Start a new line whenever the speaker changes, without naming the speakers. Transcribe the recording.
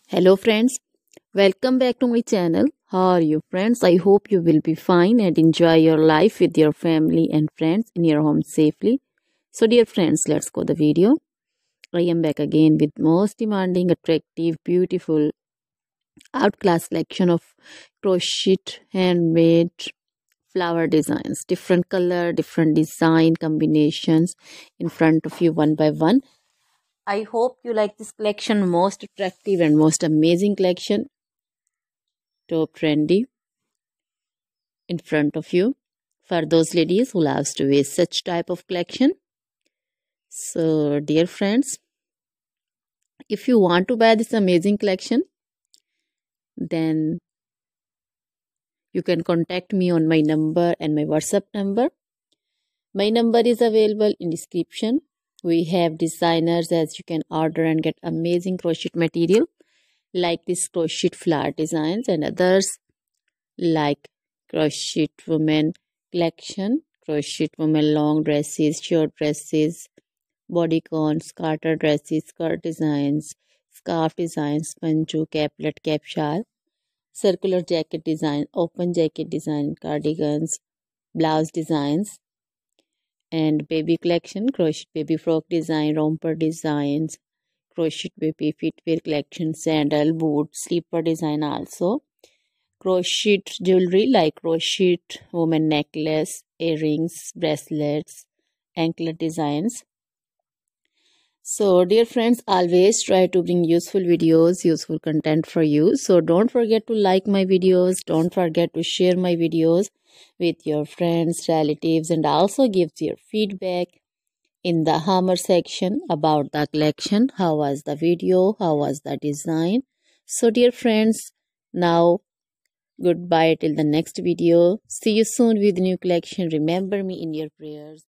Hello friends, welcome back to my channel. How are you friends? I hope you will be fine and enjoy your life with your family and friends in your home safely. So dear friends, let's go the video. I am back again with most demanding, attractive, beautiful, outclass collection of crochet handmade flower designs. Different color, different design combinations in front of you one by one. I hope you like this collection, most attractive and most amazing collection. Top trendy in front of you for those ladies who loves to wear such type of collection. So dear friends, if you want to buy this amazing collection, then you can contact me on my number and my WhatsApp number. My number is available in description. We have designers as you can order and get amazing crochet material like this crochet flower designs and others like crochet women collection, crochet women long dresses, short dresses, bodycons, garter dresses, skirt designs, scarf designs, panju, caplet, cap shawl, circular jacket design, open jacket design, cardigans, blouse designs, and baby collection, crochet baby frock design, romper designs, crochet baby footwear collection, sandal, boot, slipper design also. Crochet jewelry like crochet woman necklace, earrings, bracelets, anklet designs. So dear friends, always try to bring useful videos, useful content for you. So don't forget to like my videos, don't forget to share my videos with your friends, relatives, and also give your feedback in the hammer section about the collection. How was the video? How was the design? So dear friends, now goodbye till the next video. See you soon with new collection. Remember me in your prayers.